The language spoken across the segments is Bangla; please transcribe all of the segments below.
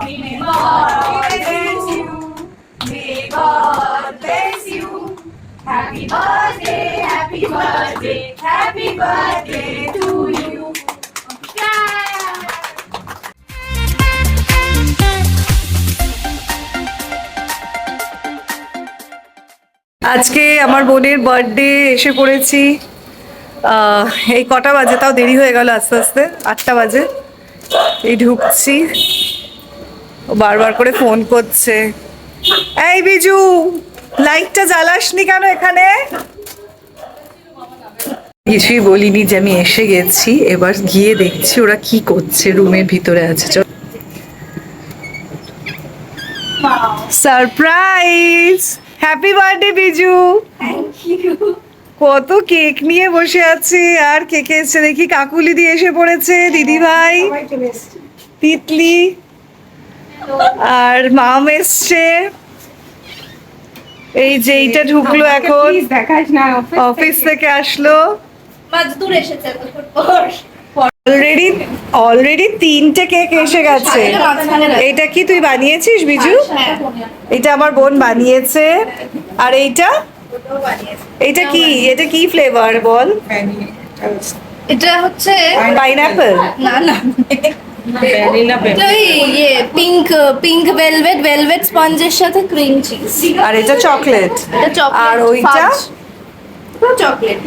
May God bless you. May God bless you. Happy birthday, happy birthday, happy birthday to you. আজকে আমার বোনের বার্থডে এসে পড়েছি। এই কটা বাজে, তাও দেরি হয়ে গেল আস্তে আস্তে, 8টা বাজে। এই ঢুকছি, ও বারবার করে ফোন করছে, এই বিজু লাইটটা জ্বালাসনি কেন এখানে? কিছুই বলিনি যে আমি এসে গেছি, এবার গিয়ে দেখছি ওরা কি করছে, রুমের ভিতরে আছে। Surprise! Happy birthday Biju. Thank you. কত কেক নিয়ে বসে আছে, আর কেকে এসছে দেখি, কাকুলি দিয়ে এসে পড়েছে, দিদি ভাই, তিতলি আর মাম এসছে। এই যে এইটা ঢুকলো এখন, অফিস থেকে আসলো। অলরেডি 3টে কেক এসে গেছে। এটা কি তুই বানিয়েছিস বিজু? এটা আমার বোন বানিয়েছে। আর এইটা কি, এটা কি ফ্লেভার বল? এটা হচ্ছে পাইনাপল? না না, পিঙ্ক ভেলভেট স্পঞ্জের সাথে ক্রিম চিজ। আর এটা চকলেট। আর ওইটা চকলেট।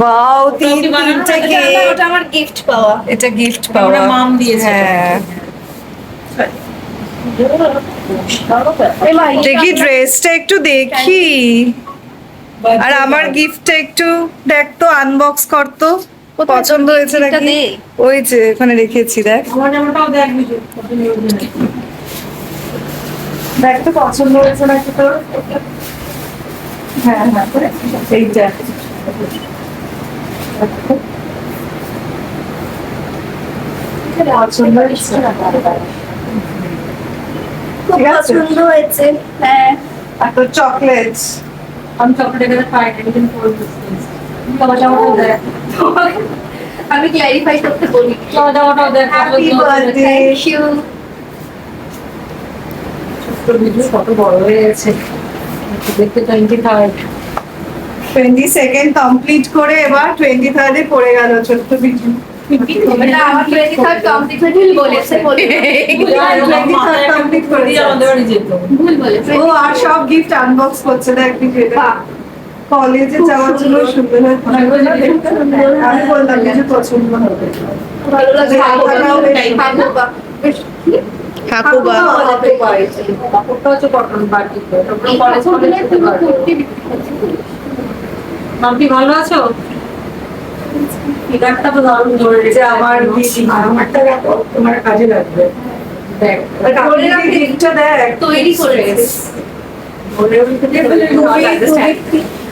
ওয়াও, তিনটে কেক। ওটা আমার গিফট পাওয়া। এটা গিফট পাওয়া, মাম দিয়েছে। হ্যাঁ, দেখি ড্রেসটা একটু দেখি, আর আমার গিফটটা একটু দেখ তো, আনবক্স কর তো, পছন্দ হয়েছে নাকি? ওই যে ওখানে রেখেছি, দেখ দেখ তো পছন্দ হয়েছে নাকি তোর? হ্যাঁ হ্যাঁ, এইটা পছন্দ হয়েছে, খুব পছন্দ হয়েছে। হ্যাঁ, আর তোর চকলেট? আমি চকলেট এখানে পাই না, কিন্তু পরে আমি ক্ল্যারিফাই করতে বলি। ওটাও দেখ। Happy birthday. Thank you. কত বড় হয়ে গেছে দেখতে। 22nd কমপ্লিট করে এবার 23rd এ পড়ে গেল ছোট্ট বিজু। এটা আমার 23rd কমপ্লিট ভুল বলেছে। কমপ্লিট করে আমাদের বাড়ি যেত। ভুল বলেছে। ও আর সব গিফট আনবক্স করছে, দেখ বিজু। এটা কলেজে যাওয়ার জন্য সুন্দর। আমি বললাম যে পছন্দ হবে, ভালো লাগে। ঠাকুরবা। কাপড়টা হচ্ছে কটন বাটিতে। কলেজ মাম্পি ভালো আছো? ফিগারটা তো দারুণ ধরে যে আমার দিদি, আমারটা দেখো, তোমার কাজে লাগবে। দেখ গিফটটা দেখ, তৈরি করেছে।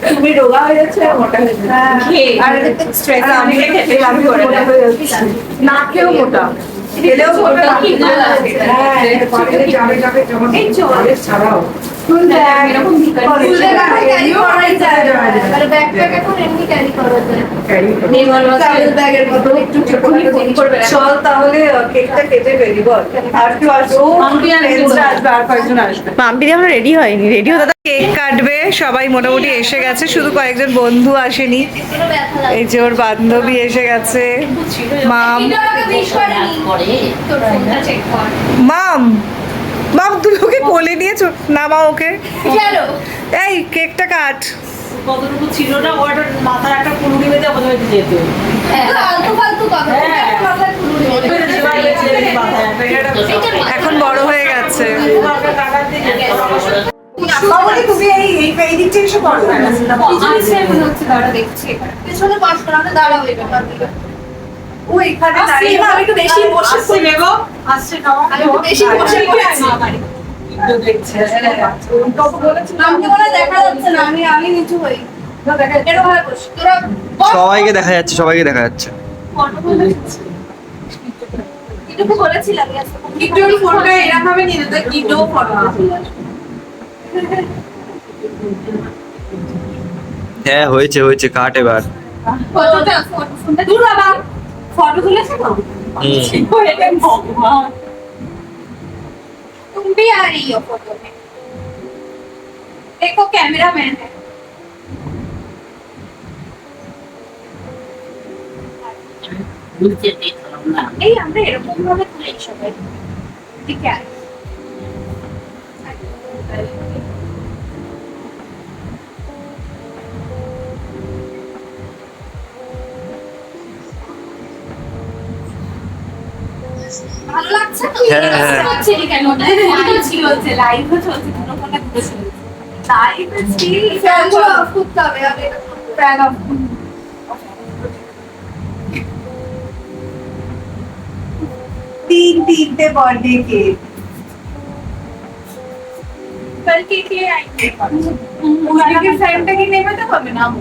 তুমি রোগা হয়ে যাচ্ছে, মোটা হয়ে যাচ্ছে। আর স্ট্রেস আমি না খেয়েও মোটা, খেলেও মোটা। ছাড়াও চল তাহলে কেকটা কেটে ফেলি, বল। আর কেউ আসবে? আর কয়েকজন আসবে। মাম্পি এখন রেডি হয়নি, রেডি হতে কেক কাটবে, সবাই মোটামুটি এসে গেছে, শুধু কয়েকজন বন্ধু আসেনি। এই যে ওর বান্ধবী এসে গেছে, মাম মাম তুমি ওকে কোলে নিয়েছো? নামা ওকে, এই কেকটা কাট। কতটুকু ছিল না, ওর মাথায় একটা কুলুনি বেঁধে আমাদের বাড়িতে যেত। এখন বড় হয়ে গেছে। তুমি এই দিকটা এসে পড়ো। ও এখানে দাঁড়িয়ে, আমি একটু বেশি বসে আসছে না, আমি একটু বেশি বসে পড়েছি। দেখছে দেখা যাচ্ছে না, আমি নিচু হই। সবাইকে দেখা যাচ্ছে, সবাইকে দেখা যাচ্ছে। এটুকু বলেছিলাম কিটোর ফটোটা এরকম ভাবে নিয়ে যেত, কিটো ফটো। হ্যাঁ হয়েছে হয়েছে, কাট এবার। ফটোটা ফোনটা দূর বাবা, ফটো তুলেছে তো। হুম। ভগবান तुम भी आ रही हो फोटो में। देखो कैमरा मैन है। বুঝতে দেখলাম না এই আমরা এরকম ভাবে তুলি সবাই। ঠিক আছে। ভালো লাগছে তো? হ্যাঁ, হ্যাঁ। হচ্ছে কেন? লাইভ ছিল হচ্ছে লাইভও চলছে দুটো ফোনে দুটো চলছে। লাইভ ছিল ফ্যানগুলো অফ করতে হবে আগে ফ্যান অফ। তিনটে বার্থডে কেক। कल के लिए आएंगे मुझे के फ्रेंड की नेम है तो हमें नाम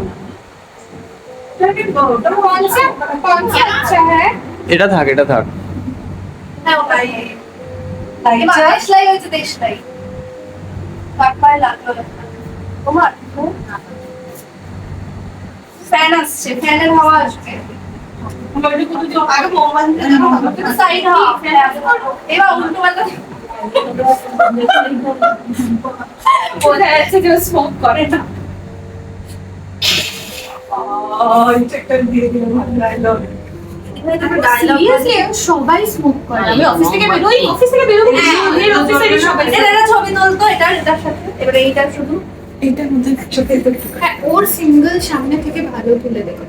बोला कौन सा अच्छा है এটা থাক এটা থাক। ना भाई ये देश लाई हो देश लाई काट पाए लागलो তোমার ফ্যান আসছে ফ্যানের হাওয়া আসবে আগে মোবাইল সাইড হাওয়া এবার উল্টো পাল্টা বোঝা যাচ্ছে যে স্মোক করে না সবাই স্মোক করে আমি অফিস থেকে বেরোই সবাই এটা ছবি তুলতো এটার সাথে এবারে এইটা শুধু এইটার মধ্যে হ্যাঁ ওর সিঙ্গেল সামনে থেকে ভালো তুলে দেখো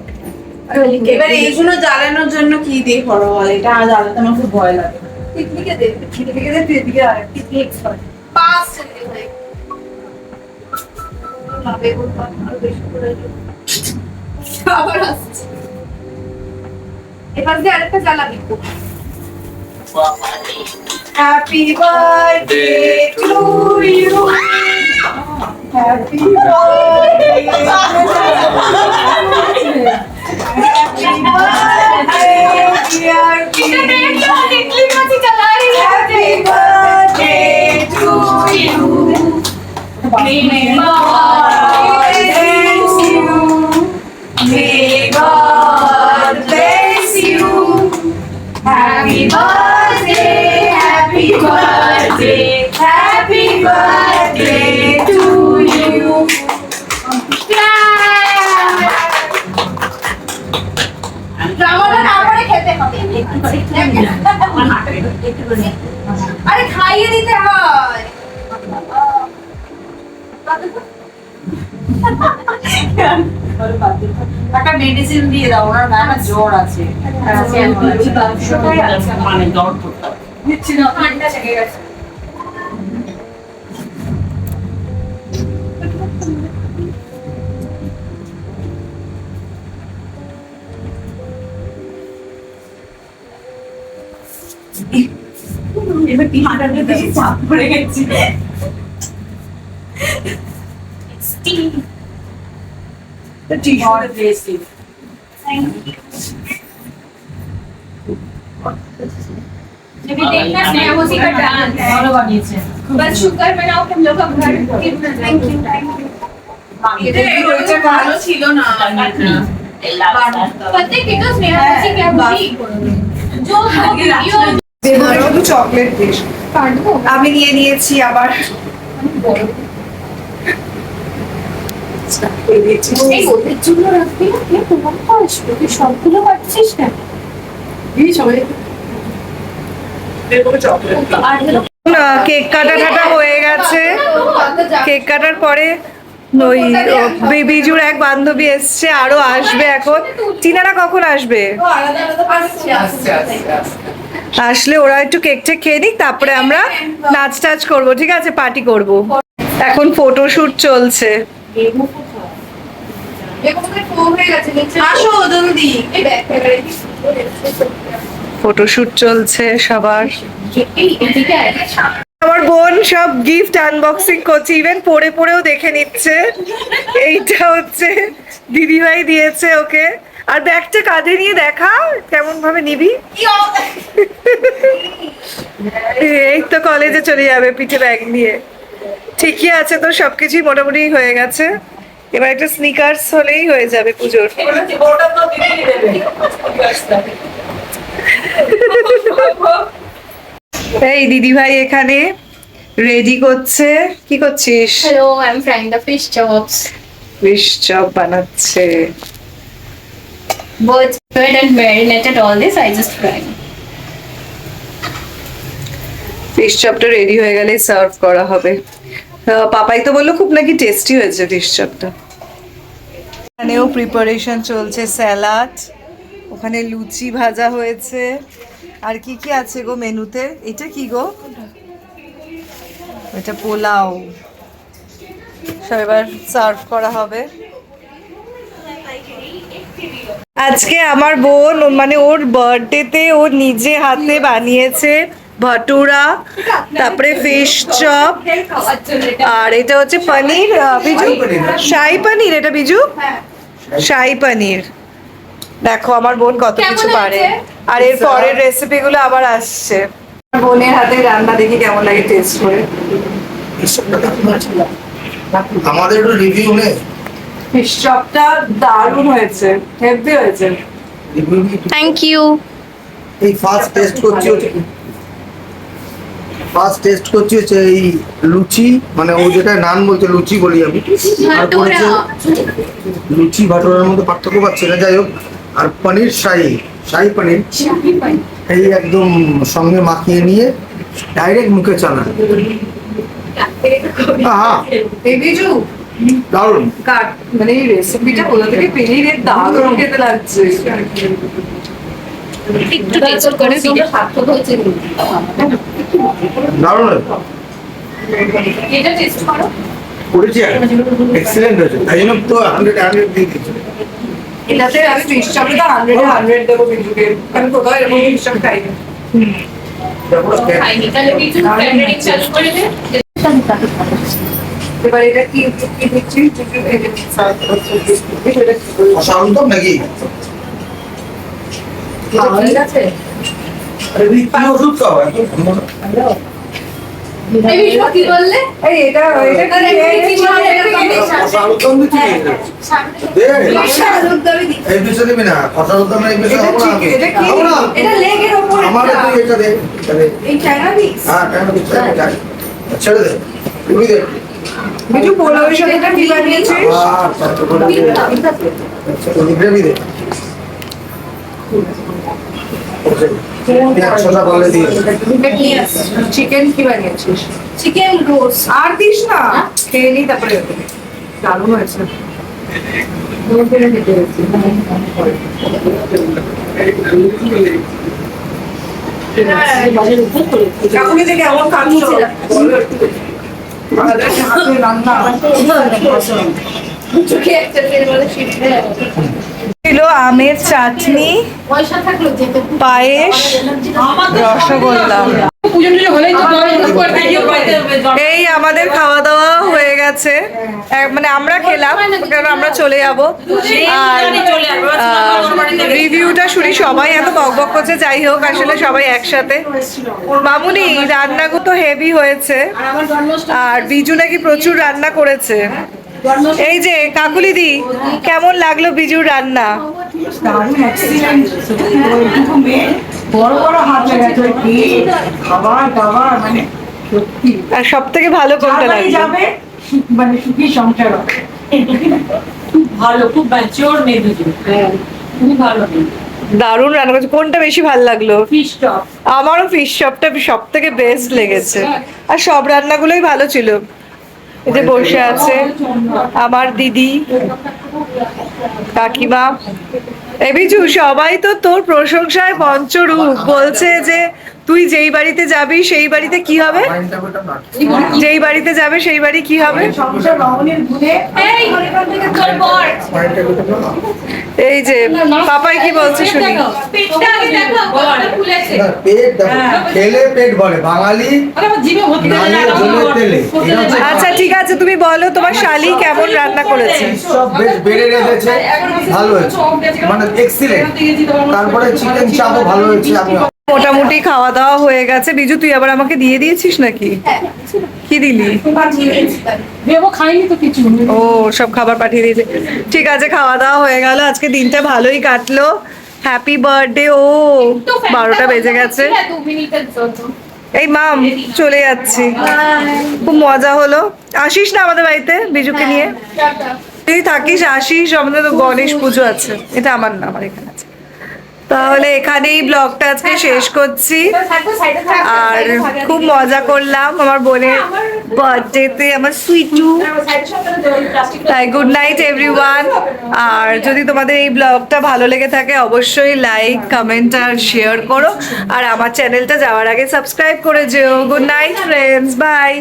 এবার এইগুলো জ্বালানোর জন্য কি দিয়ে করো বল? এটা জ্বালাতে আমার খুব ভয় লাগে। পিকনিকে দে দিকে আর পিকনিক এক্সপার্ট পাস চলে ভাই লাভে বলবা আর বেশি করে আবার আসছে এবার দিয়ে আরেকটা জ্বালাবি happy birthday to you happy birthday happy birthday dear idli मची चला रही है happy birthday to you May God bless you. May God bless you. Happy birthday, happy birthday, happy birthday to you. ড্রামাটা না পড়ে খেতে হবে আরে খাইয়ে দিতে হয় একটা মেডিসিন দিয়ে দাও, ওনার না জ্বর আছে। মানে দৌড় করতে হবে দিচ্ছি না। ঠান্ডা লেগে গেছে এবার টিমাটাকে দেখে চাপ পড়ে গেছি। God bless you. जब भी देखना स्नेहा उसी का डांस है ভালো বানিয়েছে। बस शुक्र मनाओ कि हम लोग का घर थैंक यू এটা রয়েছে ভালো ছিল না। पता है कितना स्नेहा उसी क्या बुद्धि जो वीडियो দেবো শুধু চকলেট দিস काट दो আমি নিয়ে নিয়েছি আবার এই ওদের জন্য রাখবি না কে তোমার তো আসবে তুই সবগুলো পাচ্ছিস না এই সবাই আর হলো কেক কাটা টাটা হয়ে গেছে কেক কাটার পরে ওই বিজুর এক বান্ধবী এসছে আরো আসবে এখন টিনারা কখন আসবে আলাদা আলাদা পাচ্ছি আসলে ওরা একটু কেক টেক খেয়ে নিক তারপরে আমরা নাচ টাচ করবো ঠিক আছে পার্টি করব এখন ফটোশুট চলছে এরকম ফোন হয়ে গেছে নিচে আসো জলদি। এই ব্যাগ ফেলে ফটোশুট চলছে সবার এই এদিকে আয় আমার বোন সব গিফট আনবক্সিং করছে ইভেন পড়ে পড়েও দেখে নিচ্ছে এইটা হচ্ছে দিদিভাই দিয়েছে ওকে আর ব্যাগটা কাঁধে নিয়ে দেখা কেমন ভাবে নিবি এই তো কলেজে চলে যাবে পিঠে ব্যাগ নিয়ে ঠিকই আছে তো সবকিছুই মোটামুটি হয়ে গেছে এবার একটা স্নিকার্স হলেই হয়ে যাবে পুজোর ওটা তো দিদি দেবে। এই দিদিভাই এখানে রেডি করছে। কি করছিস? Hello, I'm frying the fish chops. Fish chop বানাচ্ছে। Both good and marinated all this, I just fried. Fish চপটা রেডি হয়ে গেলেই সার্ভ করা হবে। পাপাই তো বললো খুব নাকি টেস্টি হয়েছে ফিশ চপটা। এখানেও প্রিপারেশন চলছে, স্যালাড, ওখানে লুচি ভাজা হয়েছে। আর কি কি আছে গো মেনুতে? এটা কি গো? এটা পোলাও। সব এবার সার্ভ করা হবে। আজকে আমার বোন মানে ওর বার্থডেতে ও নিজে হাতে বানিয়েছে ভটুরা, তারপরে ফিশ চপ, আর এটা হচ্ছে পনির। বিজু, শাহী পনির। এটা বিজু, শাহী পনির। দেখো আমার বোন কত কিছু কেমন পারে। হয়েছে? আর এর পরের রেসিপি গুলো আবার আসছে। আমার বোনের হাতে রান্না দেখি কেমন লাগে টেস্ট করে। আমাদের একটু রিভিউ নেই। ফিশ চপটা দারুণ হয়েছে, হেভি হয়েছে। Thank you. এই ফার্স্ট টেস্ট করছি হচ্ছে এই লুচি, মানে ও যেটা নান বলতে লুচি বলি আমি, আর করেছে লুচি ভাটোরার মধ্যে পার্থক্য পাচ্ছে না, যাই হোক। আর পনির শাহী পনির এই একদম সঙ্গে মাখিয়ে নিয়ে ডাইরেক্ট মুখে চানা। হ্যাঁ, এই বিজু দারুণ। কাট মানে এই রেসিপিটা কোথা থেকে পেলি রে? দারুণ খেতে লাগছে। একটু টেস্ট করে দিই। দারুণ এটা টেস্ট করো। করেছি, এক্সিলেন্ট হয়েছে, তাই জন্য তো 100 দিয়ে দিচ্ছি। এটাতে আমি ফিশ চপটা 100 দেবো বিজুকে। আমি কোথাও এরকম ফিশ চপ খাইনি। খাইনি তাহলে কিছু ক্যাটারিং চালু করে দে। এবার এটা কি কি দিচ্ছি? অসাধারণ নাকি? ঠিক আছে। কি ওষুধ খাও? এই বিশু কি বললে? এই এটা এটা কি? অসাধারণ দিচ্ছি। এই বিষয় দিবি না, অসাধারণ এই বিষয় হবো না আমি। এটা কি? হবো না। এটা লেগের উপর আমার একটা। তুই এটা দে, এটা দে। এই চায়না পিস। হ্যাঁ, কেন দিচ্ছি? ছেড়ে দে, তুই দে। বিজু পোলাওয়ের সাথে এটা কি বানিয়েছিস? আচ্ছা, তো বলে দে। তুই গ্রেভি দে। একশোটা বলে দিয়ে দে। চিকেন কি বানিয়েছিস? Chicken roast. আর দিস না, খেয়ে নি তারপরে দারুণ হয়েছে। কাকুনি থেকে এমন খাচ্ছ? আমাদের হাতে রান্না চোখে একটা তেল বলে শিখতে ছিল আমের চাটনি, পয়সা থাকলো যেতে পায়েস, রসগোল্লা। এই আমাদের খাওয়া দাওয়া হয়ে গেছে। মানে আমরা খেলাম কারণ আমরা চলে যাব। আর রিভিউটা শুনি সবাই এত বকবক করছে, যাই হোক আসলে সবাই একসাথে। মামুনি রান্নাগুলো তো হেভি হয়েছে, আর বিজু নাকি প্রচুর রান্না করেছে। এই যে কাকুলিদি, কেমন লাগলো বিজুর রান্না? বড় বড় হাত লাগাচ্ছে ওই কি খাবার দাবার, মানে সত্যি আর সব থেকে ভালো কোনটা যাবারই লাগলো? যাবে মানে সুখী সংসার হবে। খুব ভালো, খুব ম্যাচিওর মেয়ে দুজন। খুব ভালো মেয়ে। দারুণ রান্না করেছে। কোনটা বেশি ভালো লাগলো? Fish top. আমারও ফিশ চপটা সব থেকে বেস্ট লেগেছে, আর সব রান্নাগুলোই ভালো ছিল। এই যে বসে আছে আমার দিদি, কাকিমা। এ বিজু, সবাই তো তোর প্রশংসায় পঞ্চরূপ, বলছে যে তুই যেই বাড়িতে যাবি সেই বাড়িতে কি হবে? যেই বাড়িতে যাবে সেই বাড়ি কি হবে? সংসার রমণীর গুণে এই তোর বর এই যে পাপাই কি বলছে শুনি। পেটটা আগে দেখো বড়টা ফুলেছে। না, পেট দেখো, খেলে পেট ভরে, বাঙালি আমার জিভে ভর্তি করে নালে জলে তেলে। এটা হচ্ছে আচ্ছা ঠিক আছে, তুমি বলো তোমার শালি কেমন রান্না করেছে? সব বেশ বেড়ে রেখেছে, ভালো হয়েছে, মানে এক্সিলেন্ট। তারপরে চিকেন চাপও ভালো হয়েছে। আমি মোটামুটি খাওয়া দাওয়া হয়ে গেছে। বিজু তুই আবার আমাকে দিয়ে দিয়েছিস নাকি? কি দিলি? দেবো, খাইনি তো কিছু। ও সব খাবার পাঠিয়ে দিয়েছে। ঠিক আছে, খাওয়া দাওয়া হয়ে গেল। আজকে দিনটা ভালোই কাটলো। Happy birthday. ও 12টা বেজে গেছে। 2 মিনিটের জন্য এই মাম চলে যাচ্ছি, খুব মজা হলো। আসিস না আমাদের বাড়িতে বিজুকে নিয়ে? তুই থাকিস, আসিস, আমাদের তো গণেশ পুজো আছে। এটা আমার না, আমার এখানে আছে। তাহলে এখানেই ব্লগটা আজকে শেষ করছি। আর খুব মজা করলাম আমার বোনের বার্থডেতে, আমার সুইটু। তাই গুড নাইট এভরিওয়ান। আর যদি তোমাদের এই ব্লগটা ভালো লেগে থাকে অবশ্যই লাইক, কমেন্ট আর শেয়ার করো। আর আমার চ্যানেলটা যাওয়ার আগে সাবস্ক্রাইব করে যেও। Good night friends, by.